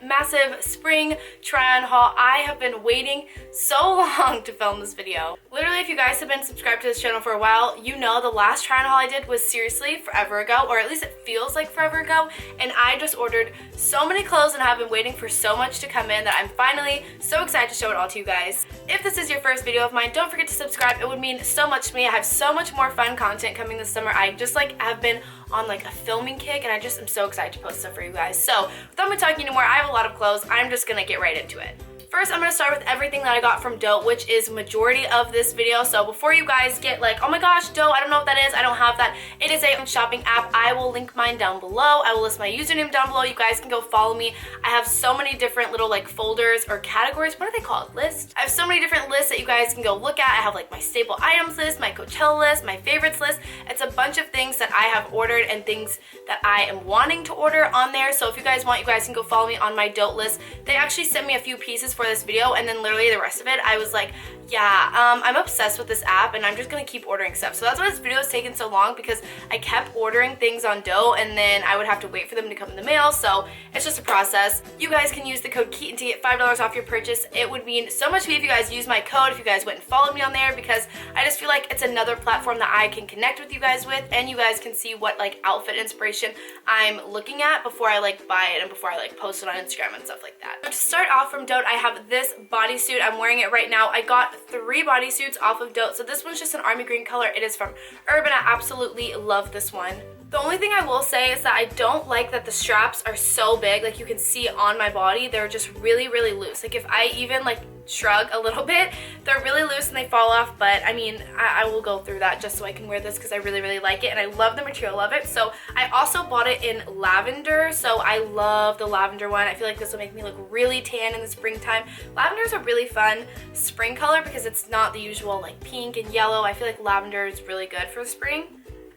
massive spring try-on haul. I have been waiting so long to film this video. Literally, if you guys have been subscribed to this channel for a while, you know the last try-on haul I did was seriously forever ago, or at least it feels like forever ago, and I just ordered so many clothes and have been waiting for so much to come in that I'm finally so excited to show it all to you guys. If this is your first video of mine, don't forget to subscribe. It would mean so much to me. I have so much more fun content coming this summer. I just have been on a filming kick, and I just am so excited to post stuff for you guys. So without me talking anymore, I have a lot of clothes. I'm just gonna get right into it. First, I'm going to start with everything that I got from Dote, which is majority of this video. So before you guys get like, oh my gosh, Dote, I don't know what that is, I don't have that. It is a shopping app. I will link mine down below. I will list my username down below. You guys can go follow me. I have so many different little folders or categories. What are they called? Lists? I have so many different lists that you guys can go look at. I have my staple items list, my Coachella list, my favorites list. It's a bunch of things that I have ordered and things that I am wanting to order on there. So if you guys want, you guys can go follow me on my Dote list. They actually sent me a few pieces for this video, and then literally the rest of it I was like, yeah, I'm obsessed with this app and I'm just gonna keep ordering stuff. So that's why this video is taking so long, because I kept ordering things on Dote and then I would have to wait for them to come in the mail. So it's just a process. You guys can use the code Keaton to get $5 off your purchase. It would mean so much to me if you guys use my code, if you guys went and followed me on there, because I just feel like it's another platform that I can connect with you guys with, and you guys can see what outfit inspiration I'm looking at before I buy it and before I post it on Instagram and stuff like that. So to start off from Dote, I have this bodysuit. I'm wearing it right now. I got 3 bodysuits off of Dote. So this one's just an army green color. It is from Urban. I absolutely love this one. The only thing I will say is that I don't like that the straps are so big. You can see on my body, they're just really, really loose. If I even shrug a little bit, they're really loose and they fall off. But I mean, I will go through that just so I can wear this because I really, really like it and I love the material of it. So I also bought it in lavender. So I love the lavender one. I feel like this will make me look really tan in the springtime. Lavender is a really fun spring color because it's not the usual pink and yellow. I feel like lavender is really good for spring.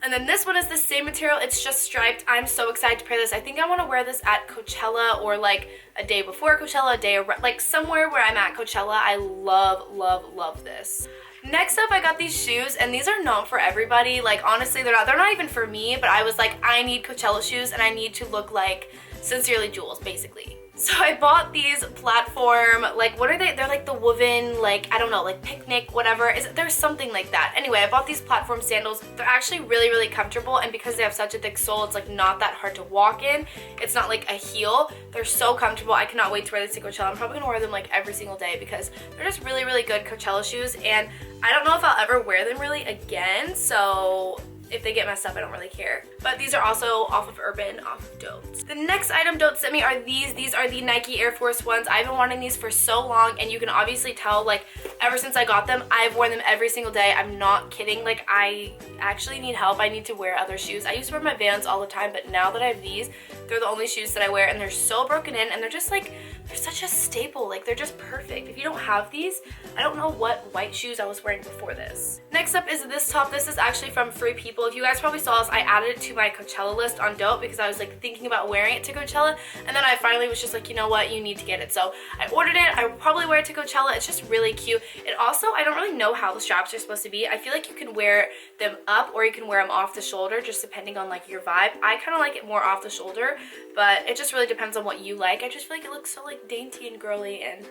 And then this one is the same material, it's just striped. I'm so excited to pair this. I think I want to wear this at Coachella or a day before Coachella, a day around, somewhere where I'm at Coachella. I love, love, love this. Next up, I got these shoes, and these are not for everybody. Honestly, they're not even for me, but I was I need Coachella shoes and I need to look like Sincerely Jules, basically. So I bought these platform, what are they? They're the woven, I don't know, picnic, whatever. There's something like that. Anyway, I bought these platform sandals. They're actually really, really comfortable, and because they have such a thick sole, it's not that hard to walk in. It's not a heel. They're so comfortable. I cannot wait to wear this to Coachella. I'm probably gonna wear them every single day because they're just really, really good Coachella shoes, and I don't know if I'll ever wear them really again, so if they get messed up, I don't really care. But these are also off of Urban, off of Dote. The next item Dote sent me are these. These are the Nike Air Force Ones. I've been wanting these for so long, and you can obviously tell, ever since I got them, I've worn them every single day. I'm not kidding. I actually need help. I need to wear other shoes. I used to wear my Vans all the time, but now that I have these, they're the only shoes that I wear, and they're so broken in, and they're just they're such a staple. They're just perfect. If you don't have these, I don't know what white shoes I was wearing before this. Next up is this top. This is actually from Free People. If you guys probably saw this, I added it to my Coachella list on Dote because I was thinking about wearing it to Coachella, and then I finally was just you know what, you need to get it. So I ordered it. I will probably wear it to Coachella. It's just really cute. It also, I don't really know how the straps are supposed to be. I feel like you can wear them up or you can wear them off the shoulder, just depending on your vibe. I kind of like it more off the shoulder, but it just really depends on what you like. I just feel like it looks so dainty and girly, and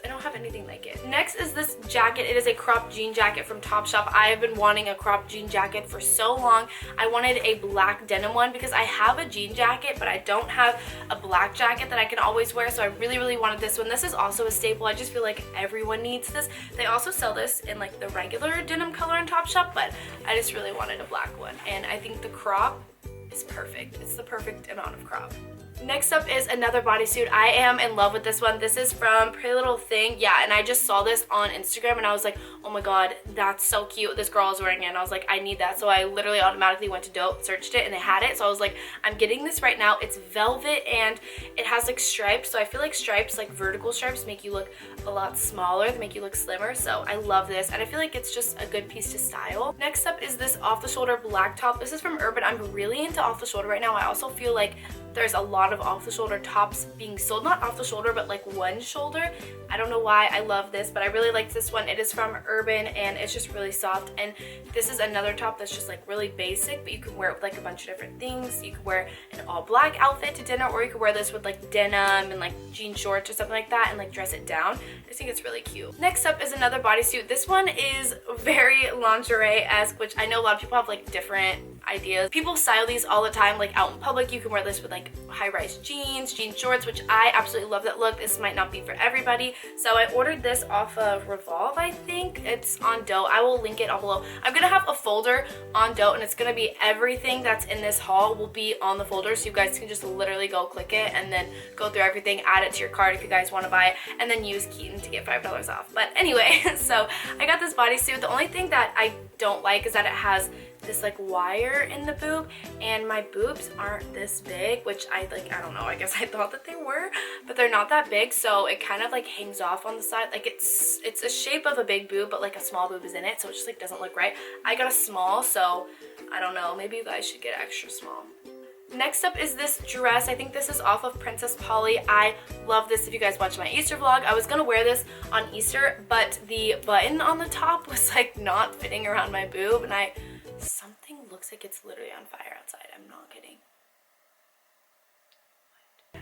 I don't have anything like it. Next is this jacket. It is a cropped jean jacket from Topshop. I have been wanting a cropped jean jacket for so long. I wanted a black denim one because I have a jean jacket, but I don't have a black jacket that I can always wear, so I really, really wanted this one. This is also a staple. I just feel like everyone needs this. They also sell this in the regular denim color in Topshop, but I just really wanted a black one, and I think the crop is perfect. It's the perfect amount of crop. Next up is another bodysuit. I am in love with this one. This is from Pretty Little Thing. Yeah, and I just saw this on Instagram and I was like, oh my god, that's so cute. This girl is wearing it, and I was like, I need that. So I literally automatically went to Dote, searched it, and they had it. So I was like, I'm getting this right now. It's velvet and it has stripes. So I feel like stripes, vertical stripes, make you look a lot smaller. They make you look slimmer. So I love this, and I feel like it's just a good piece to style. Next up is this off the shoulder black top. This is from Urban. I'm really into off the shoulder right now. I also feel like there's a lot of off-the-shoulder tops being sold. Not off-the-shoulder, but like one shoulder. I don't know why I love this, but I really like this one. It is from Urban, and it's just really soft. And this is another top that's just like really basic, but you can wear it with like a bunch of different things. You could wear an all-black outfit to dinner, or you could wear this with like denim and like jean shorts or something like that and like dress it down. I just think it's really cute. Next up is another bodysuit. This one is very lingerie-esque, which I know a lot of people have like different ideas. People style these all the time, like out in public. You can wear this with like high-rise jeans, jean shorts, which I absolutely love that look. This might not be for everybody. So I ordered this off of Revolve, I think. It's on Dough. I will link it all below. I'm gonna have a folder on Dough, and it's gonna be everything that's in this haul will be on the folder, so you guys can just literally go click it and then go through everything, add it to your cart if you guys want to buy it, and then use Keaton to get $5 off. But anyway, so I got this bodysuit. The only thing that I don't like is that it has this like wire in the boob, and my boobs aren't this big, which I don't know, I guess I thought that they were, but they're not that big, so it kind of like hangs off on the side. Like it's a shape of a big boob, but like a small boob is in it, so it just like doesn't look right. I got a small, so I don't know, maybe you guys should get extra small. Next up is this dress. I think this is off of Princess Polly. I love this. If you guys watched my Easter vlog, I was gonna wear this on Easter, but the button on the top was like not fitting around my boob, and something looks like it's literally on fire outside. I'm not kidding.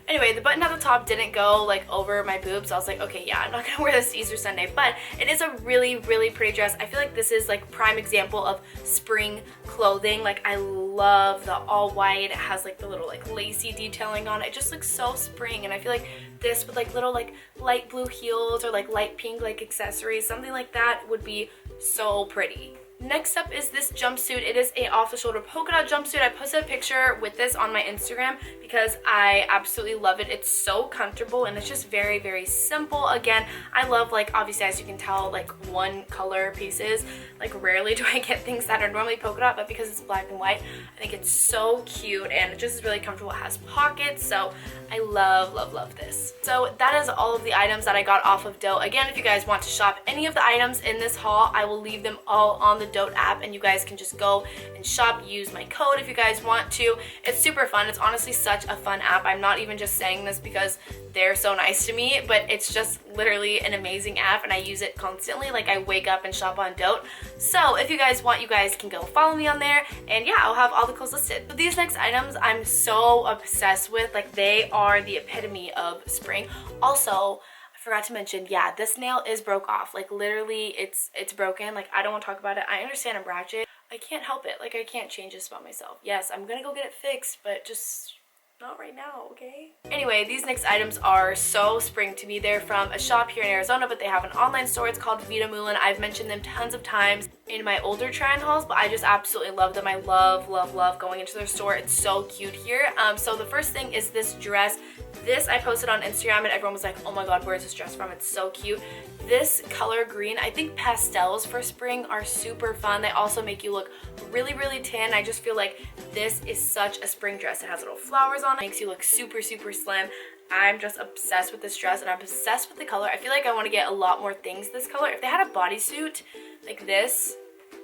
Anyway, the button at the top didn't go like over my boobs, so I was like, okay, yeah, I'm not gonna wear this Easter Sunday, but it is a really, really pretty dress. I feel like this is like prime example of spring clothing. Like I love the all white. It has like the little like lacy detailing on it. It just looks so spring, and I feel like this with like little like light blue heels or like light pink like accessories, something like that would be so pretty. Next up is this jumpsuit. It is a off-the-shoulder polka dot jumpsuit. I posted a picture with this on my Instagram because I absolutely love it. It's so comfortable, and it's just very, very simple. Again, I love, like, obviously, as you can tell, like one color pieces. Like rarely do I get things that are normally polka dot, but because it's black and white, I think it's so cute, and it just is really comfortable. It has pockets, so I love, love, love this. So that is all of the items that I got off of Dough. Again, if you guys want to shop any of the items in this haul, I will leave them all on the Dough app, and you guys can just go and shop. Use my code if you guys want to. It's super fun. It's honestly such a fun app. I'm not even just saying this because they're so nice to me, but it's just literally an amazing app, and I use it constantly. Like I wake up and shop on Dough. So if you guys want, you guys can go follow me on there, and yeah, I'll have all the clothes listed. So these next items I'm so obsessed with. Like they are the epitome of spring. Also, forgot to mention, yeah, this nail is broke off. Like literally it's broken. Like I don't want to talk about it. I understand I'm ratchet. I can't help it. Like I can't change this about myself. Yes, I'm gonna go get it fixed, but just not right now, okay? Anyway, these next items are so spring to me. They're from a shop here in Arizona, but they have an online store. It's called Vida Moulin. I've mentioned them tons of times in my older try-on hauls, but I just absolutely love them. I love, love, love going into their store. It's so cute here. So the first thing is this dress. This I posted on Instagram, and everyone was like, oh my god, where's this dress from? It's so cute. This color green, I think pastels for spring are super fun. They also make you look really, really tan. I just feel like this is such a spring dress. It has little flowers on it. Makes you look super, super slim. I'm just obsessed with this dress, and I'm obsessed with the color. I feel like I want to get a lot more things this color. If they had a bodysuit like this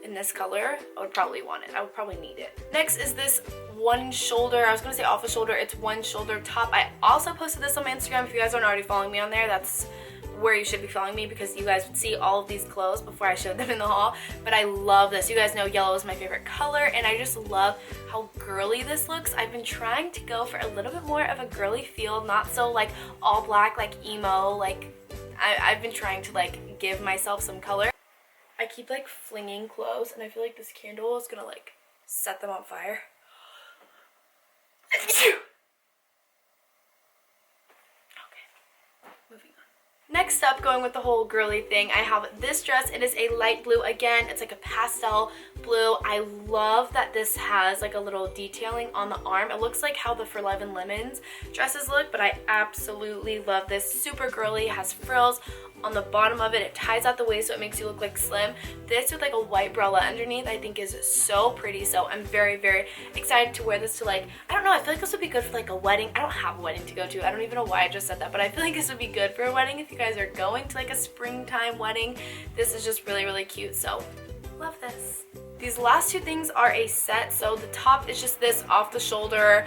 in this color, I would probably want it. I would probably need it. Next is this one shoulder, I was gonna say off the shoulder, it's one shoulder top. I also posted this on my Instagram. If you guys aren't already following me on there, that's where you should be following me, because you guys would see all of these clothes before I showed them in the haul. But I love this. You guys know yellow is my favorite color, and I just love how girly this looks. I've been trying to go for a little bit more of a girly feel, not so like all black, like emo. Like I've been trying to like give myself some color. I keep like flinging clothes, and I feel like this candle is gonna like set them on fire. Okay, moving on. Next up, going with the whole girly thing, I have this dress. It is a light blue. Again, it's like a pastel blue. I love that this has like a little detailing on the arm. It looks like how the For Love and Lemons dresses look, but I absolutely love this. Super girly, has frills on the bottom of it. It ties out the waist, so it makes you look like slim. This with like a white bralette underneath, I think is so pretty. So I'm very, very excited to wear this to like, I don't know, I feel like this would be good for like a wedding. I don't have a wedding to go to. I don't even know why I just said that, but I feel like this would be good for a wedding. If you guys are going to like a springtime wedding, this is just really, really cute. So love this. These last two things are a set. So the top is just this off the shoulder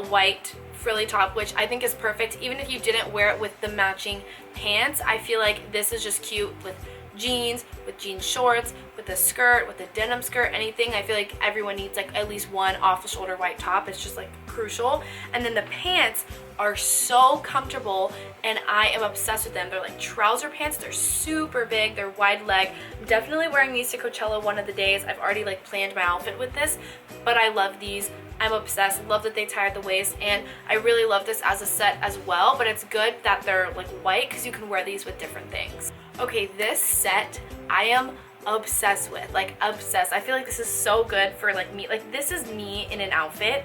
white frilly top, which I think is perfect. Even if you didn't wear it with the matching pants, I feel like this is just cute with jeans, with jean shorts, with a skirt, with a denim skirt, anything. I feel like everyone needs like at least one off the shoulder white top. It's just like crucial. And then the pants are so comfortable and I am obsessed with them. They're like trouser pants. They're super big. They're wide leg. I'm definitely wearing these to Coachella one of the days. I've already like planned my outfit with this, but I love these. I'm obsessed. Love that they tie at the waist, and I really love this as a set as well, but it's good that they're like white because you can wear these with different things. Okay, this set I am obsessed with, like obsessed. I feel like this is so good for like me. Like this is me in an outfit.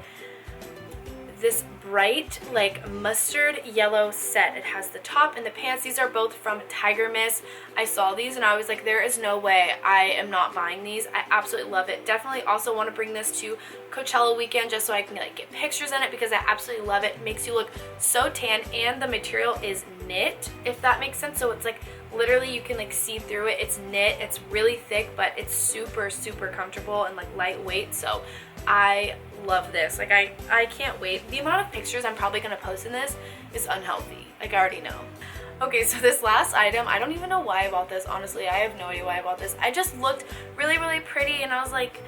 This bright like mustard yellow set. It has the top and the pants. These are both from Tiger Mist. I saw these and I was like, there is no way I am not buying these. I absolutely love it. Definitely also want to bring this to Coachella weekend just so I can like get pictures in it because I absolutely love it. It makes you look so tan, and the material is knit, if that makes sense. So it's like literally you can like see through it. It's knit. It's really thick, but it's super comfortable and like lightweight. So I love this. Like I can't wait. The amount of pictures I'm probably gonna post in this is unhealthy. Like I already know. Okay, so this last item, I don't even know why I bought this. Honestly, I have no idea why I bought this. I just looked really pretty and I was like,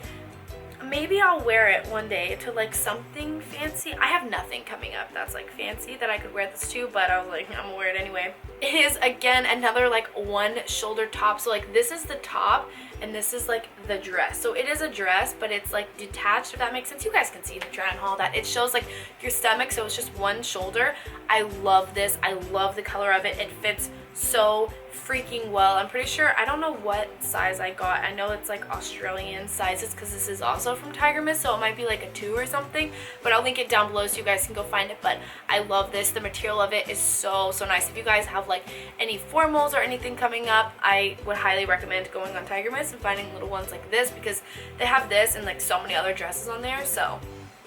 maybe I'll wear it one day to like something fancy. I have nothing coming up that's like fancy that I could wear this to, but I was like, I'm gonna wear it anyway. It is again another like one shoulder top. So like this is the top and this is like the dress. So it is a dress, but it's like detached, if that makes sense. You guys can see in the try on haul that it shows like your stomach, so it's just one shoulder. I love this. I love the color of it. It fits so freaking well. I'm pretty sure, I don't know what size I got. I know it's like Australian sizes because this is also from Tiger Mist, so it might be like a 2 or something, but I'll link it down below so you guys can go find it. But I love this. The material of it is so nice. If you guys have like any formals or anything coming up, I would highly recommend going on Tiger Mist and finding little ones like this because they have this and like so many other dresses on there. So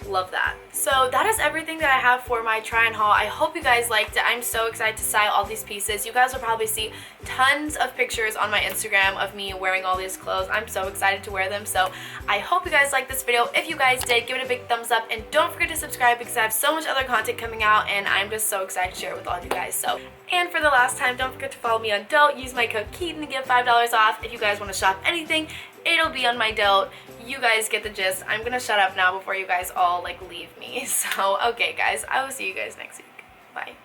love that. So that is everything that I have for my try on haul. I hope you guys liked it. I'm so excited to style all these pieces. You guys will probably see tons of pictures on my Instagram of me wearing all these clothes. I'm so excited to wear them. So I hope you guys liked this video. If you guys did, give it a big thumbs up and don't forget to subscribe because I have so much other content coming out and I'm just so excited to share it with all of you guys. So, and for the last time, don't forget to follow me on Dote. Use my code Keaton to get $5 off. If you guys want to shop anything, it'll be on my Dote. You guys get the gist. I'm gonna shut up now before you guys all like leave me. So okay guys, I will see you guys next week. Bye.